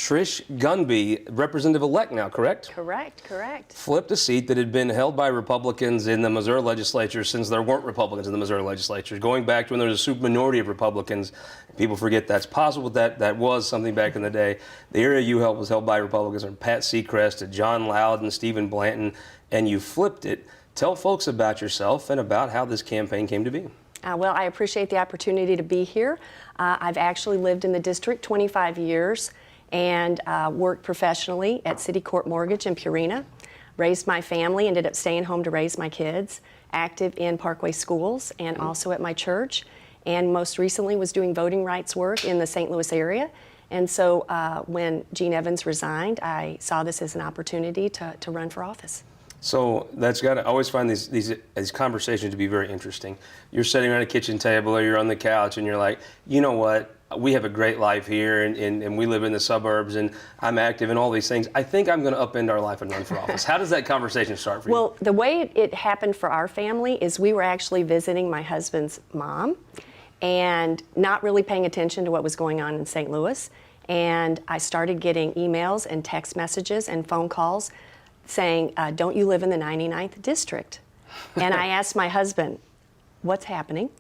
Trish Gunby, representative-elect now, correct? Correct. Flipped a seat that had been held by Republicans in the Missouri legislature since there weren't Republicans in the Missouri legislature, going back to when there was a super minority of Republicans. People forget that's possible. That was something back in the day. The area you held was held by Republicans from Pat Seacrest to John Loudon, Stephen Blanton, and you flipped it. Tell folks about yourself and about how this campaign came to be. Well, I appreciate the opportunity to be here. I've actually lived in the district 25 years and worked professionally at City Court Mortgage in Purina. Raised my family, ended up staying home to raise my kids, active in Parkway Schools and also at my church, and most recently was doing voting rights work in the St. Louis area. And so when Gene Evans resigned, I saw this as an opportunity to run for office. So that's got to, I always find these conversations to be very interesting. You're sitting around a kitchen table or you're on the couch and you're like, you know what, we have a great life here and we live in the suburbs and I'm active in all these things. I think I'm going to upend our life and run for office. How does that conversation start for you? Well, the way it happened for our family is we were actually visiting my husband's mom and not really paying attention to what was going on in St. Louis. And I started getting emails and text messages and phone calls saying, don't you live in the 99th district? And I asked my husband, what's happening?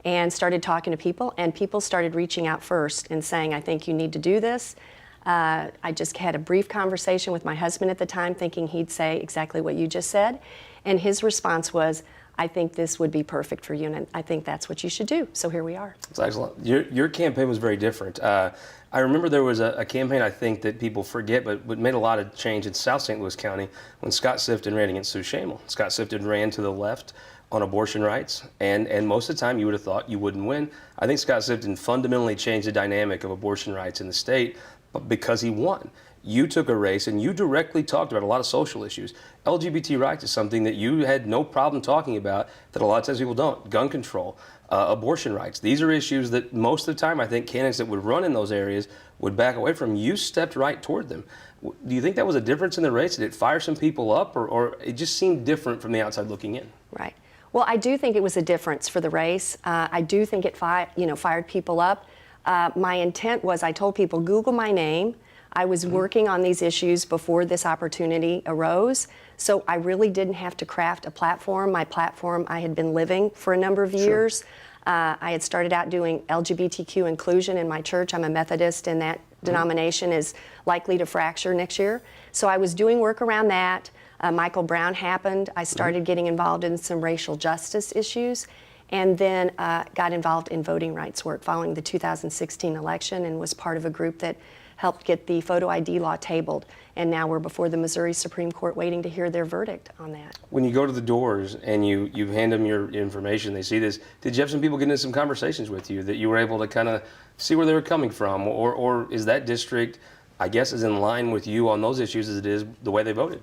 And started talking to people, and people started reaching out first and saying, I think you need to do this. I just had a brief conversation with my husband at the time, thinking he'd say exactly what you just said. And his response was, I think this would be perfect for you, and I think that's what you should do. So here we are. That's excellent. Your campaign was very different. I remember there was a campaign, I think, that people forget, but made a lot of change in South St. Louis County when Scott Sifton ran against Sue Shamel. Scott Sifton ran to the left on abortion rights, and most of the time you would have thought you wouldn't win. I think Scott Sifton fundamentally changed the dynamic of abortion rights in the state, but because he won. You took a race and you directly talked about a lot of social issues. LGBT rights is something that you had no problem talking about that a lot of times people don't. Gun control, abortion rights. These are issues that most of the time I think candidates that would run in those areas would back away from. You stepped right toward them. Do you think that was a difference in the race? Did it fire some people up or it just seemed different from the outside looking in? Right. Well, I do think it was a difference for the race. I do think it fired people up. My intent was I told people, Google my name. I was working on these issues before this opportunity arose, so I really didn't have to craft a platform. My platform I had been living for a number of years. I had started out doing LGBTQ inclusion in my church. I'm a Methodist, and that denomination is likely to fracture next year. So I was doing work around that. Michael Brown happened. I started getting involved in some racial justice issues, and then got involved in voting rights work following the 2016 election and was part of a group that helped get the photo ID law tabled, and now we're before the Missouri Supreme Court waiting to hear their verdict on that. When you go to the doors and you hand them your information, they see this, did you have some people get into some conversations with you that you were able to kind of see where they were coming from, or is that district, I guess, is in line with you on those issues as it is the way they voted?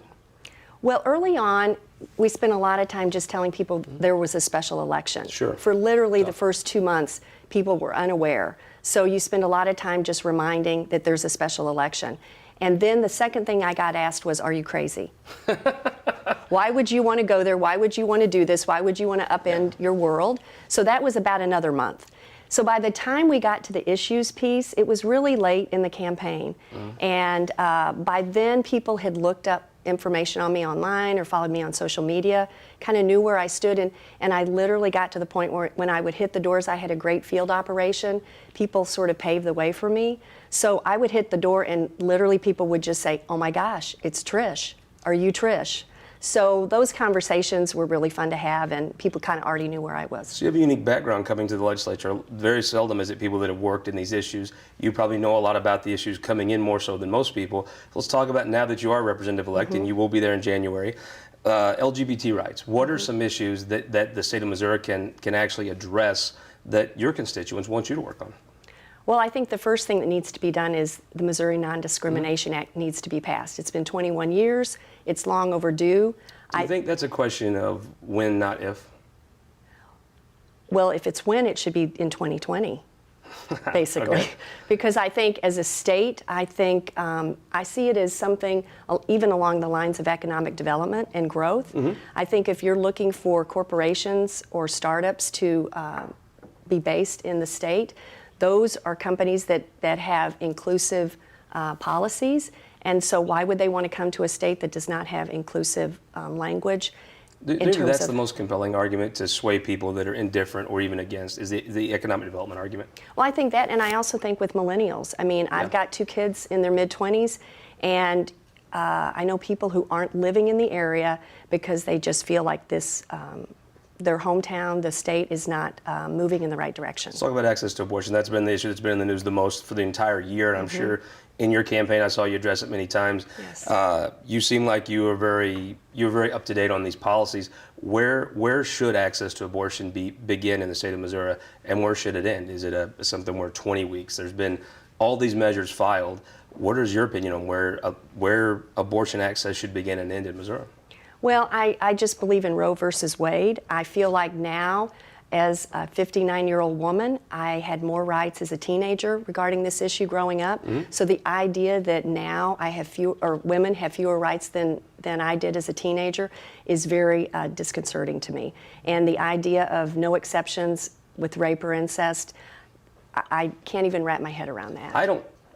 Well, early on, we spent a lot of time just telling people there was a special election. Sure. For literally the first 2 months, people were unaware. So you spend a lot of time just reminding that there's a special election. And then the second thing I got asked was, are you crazy? Why would you want to go there? Why would you want to do this? Why would you want to upend your world? So that was about another month. So by the time we got to the issues piece, it was really late in the campaign. And by then, people had looked up information on me online or followed me on social media, kind of knew where I stood, and I literally got to the point where when I would hit the doors, I had a great field operation. People sort of paved the way for me. So I would hit the door and literally people would just say, oh my gosh, it's Trish. Are you Trish? So those conversations were really fun to have, and people kind of already knew where I was. So you have a unique background coming to the legislature. Very seldom is it people that have worked in these issues. You probably know a lot about the issues coming in more so than most people. Let's talk about now that you are representative-elect and you will be there in January. LGBT rights. What are some issues that the state of Missouri can actually address that your constituents want you to work on? Well, I think the first thing that needs to be done is the Missouri Non-Discrimination Act needs to be passed. It's been 21 years. It's long overdue. Do you think that's a question of when, not if? Well, if it's when, it should be in 2020, basically. Okay. Because I think as a state, I think I see it as something even along the lines of economic development and growth. I think if you're looking for corporations or startups to be based in the state, those are companies that have inclusive policies. And so why would they want to come to a state that does not have inclusive language? Maybe that's the most compelling argument to sway people that are indifferent or even against, is the economic development argument. Well, I think that, and I also think with millennials. I mean, I've got 2 kids in their mid-20s, and I know people who aren't living in the area because they just feel like this, their hometown, the state is not moving in the right direction. Let's talk about access to abortion. That's been the issue that's been in the news the most for the entire year, and I'm sure in your campaign, I saw you address it many times. Yes. You seem like you were very up to date on these policies. Where should access to abortion begin in the state of Missouri, and where should it end? Is it something where 20 weeks? There's been all these measures filed. What is your opinion on where abortion access should begin and end in Missouri? Well, I just believe in Roe versus Wade. I feel like now, as a 59-year-old woman, I had more rights as a teenager regarding this issue growing up. So the idea that now I have women have fewer rights than I did as a teenager is very disconcerting to me. And the idea of no exceptions with rape or incest, I can't even wrap my head around that.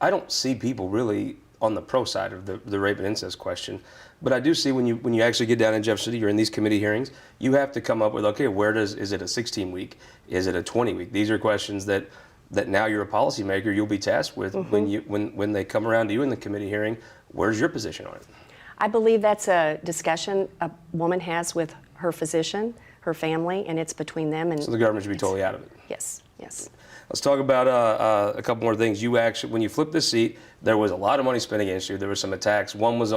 I don't see people really on the pro side of the rape and incest question, but I do see when you actually get down in Jeff City, you're in these committee hearings, you have to come up with, okay, is it a 16 week, is it a 20 week? These are questions that now you're a policymaker, you'll be tasked with when they come around to you in the committee hearing. Where's your position on it? I believe that's a discussion a woman has with her physician, her family, and it's between them. And so the government should be totally out of it. Yes, yes. Let's talk about a couple more things. You actually, when you flipped the seat, there was a lot of money spent against you. There were some attacks. One was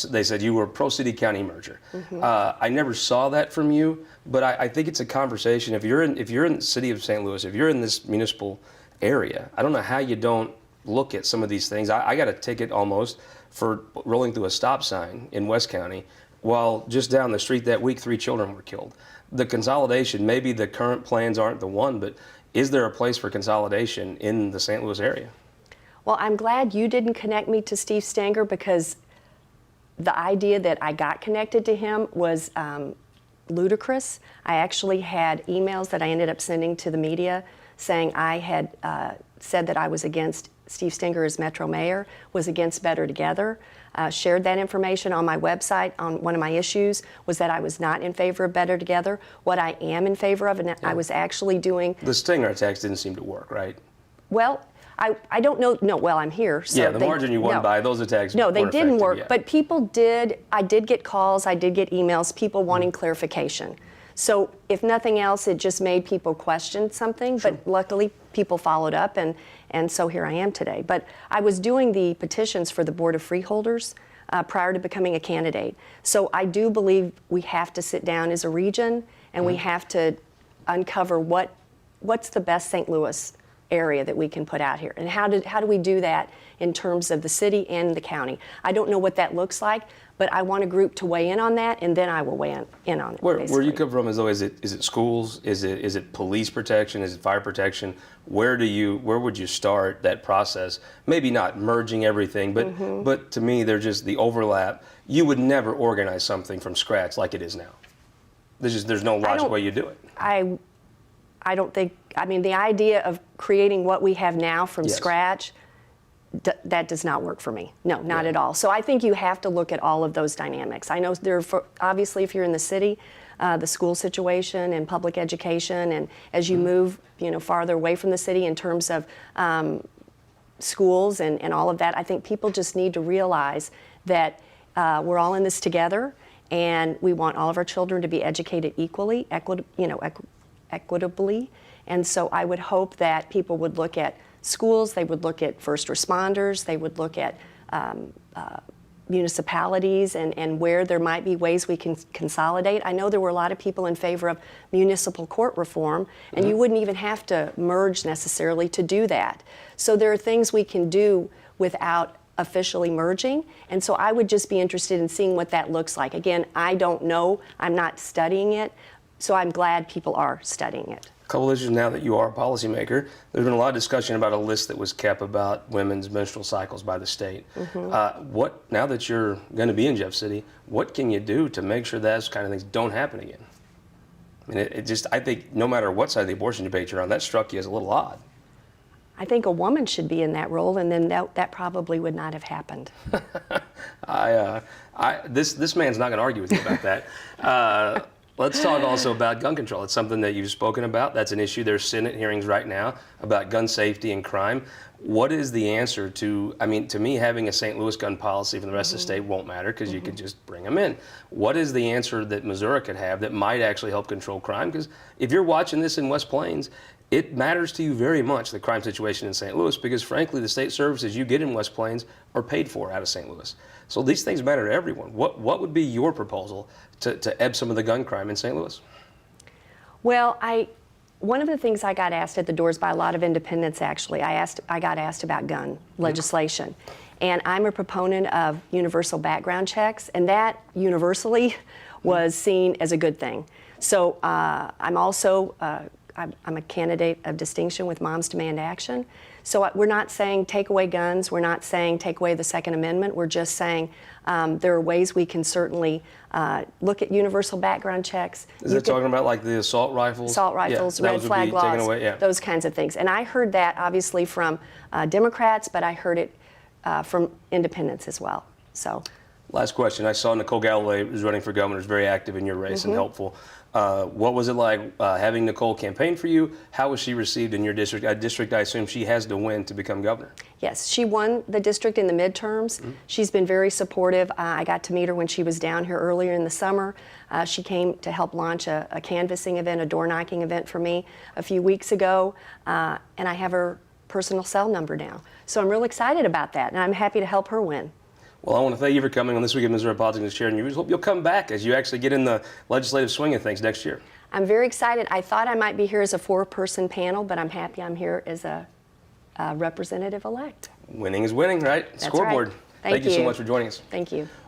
they said you were a pro-city-county merger. I never saw that from you, but I think it's a conversation. If you're in the city of St. Louis, if you're in this municipal area, I don't know how you don't look at some of these things. I got a ticket almost for rolling through a stop sign in West County, while just down the street that week, 3 children were killed. The consolidation, maybe the current plans aren't the one, but is there a place for consolidation in the St. Louis area? Well, I'm glad you didn't connect me to Steve Stenger, because the idea that I got connected to him was ludicrous. I actually had emails that I ended up sending to the media saying I had said that I was against Steve Stenger as Metro Mayor, was against Better Together. Shared that information on my website. On one of my issues was that I was not in favor of Better Together. What I am in favor of, and I was actually doing... The Stinger attacks didn't seem to work, right? Well, I don't know. No, well, I'm here. So yeah, the margin you won by, those attacks no, they didn't work. Yet. But people did. I did get calls. I did get emails, people wanting clarification. So if nothing else, it just made people question something. Sure. But luckily, people followed up, and so here I am today. But I was doing the petitions for the Board of Freeholders prior to becoming a candidate. So I do believe we have to sit down as a region, and we have to uncover what's the best St. Louis area that we can put out here, and how do we do that in terms of the city and the county. I don't know what that looks like, but I want a group to weigh in on that, and then I will weigh in on it. Where you come from, is it schools? Is it police protection? Is it fire protection? Where would you start that process? Maybe not merging everything, but to me, there's just the overlap. You would never organize something from scratch like it is now. There's no logical way you do it. I don't think, I mean, the idea of creating what we have now from scratch, that does not work for me. No, not at all. So I think you have to look at all of those dynamics. I know obviously if you're in the city, the school situation and public education, and as you move, farther away from the city in terms of schools and all of that, I think people just need to realize that we're all in this together, and we want all of our children to be educated equally, equitably. And so I would hope that people would look at schools, they would look at first responders, they would look at municipalities and where there might be ways we can consolidate. I know there were a lot of people in favor of municipal court reform, and you wouldn't even have to merge necessarily to do that. So there are things we can do without officially merging, and so I would just be interested in seeing what that looks like. Again, I don't know, I'm not studying it, so I'm glad people are studying it. A couple issues now that you are a policymaker. There's been a lot of discussion about a list that was kept about women's menstrual cycles by the state. Now that you're going to be in Jeff City, what can you do to make sure those kind of things don't happen again? I mean, I think no matter what side of the abortion debate you're on, that struck you as a little odd. I think a woman should be in that role, and then that probably would not have happened. This man's not going to argue with you about that. Let's talk also about gun control. It's something that you've spoken about. That's an issue. There's Senate hearings right now about gun safety and crime. What is the answer to, I mean, to me, having a St. Louis gun policy for the rest of the state won't matter because you could just bring them in. What is the answer that Missouri could have that might actually help control crime? Because if you're watching this in West Plains, it matters to you very much, the crime situation in St. Louis, because frankly, the state services you get in West Plains are paid for out of St. Louis. So these things matter to everyone. What would be your proposal to ebb some of the gun crime in St. Louis? Well, one of the things I got asked at the doors by a lot of independents, actually, I got asked about gun legislation. And I'm a proponent of universal background checks, and that universally was seen as a good thing. So I'm also I'm a candidate of distinction with Moms Demand Action. So we're not saying take away guns. We're not saying take away the Second Amendment. We're just saying there are ways we can certainly look at universal background checks. Is it talking about like the assault rifles? Assault rifles, red flag laws, those kinds of things. And I heard that obviously from Democrats, but I heard it from independents as well. So. Last question. I saw Nicole Galloway was running for governor, was very active in your race and helpful. What was it like having Nicole campaign for you? How was she received in your district? A district I assume she has to win to become governor. Yes, she won the district in the midterms. She's been very supportive. I got to meet her when she was down here earlier in the summer. She came to help launch a canvassing event, a door knocking event for me a few weeks ago, and I have her personal cell number now. So I'm real excited about that, and I'm happy to help her win. Well, I want to thank you for coming on This Week in Missouri Politics and sharing your views. Hope you'll come back as you actually get in the legislative swing of things next year. I'm very excited. I thought I might be here as a 4-person panel, but I'm happy I'm here as a representative-elect. Winning is winning, right? That's Scoreboard. Right. Thank you so much for joining us. Thank you.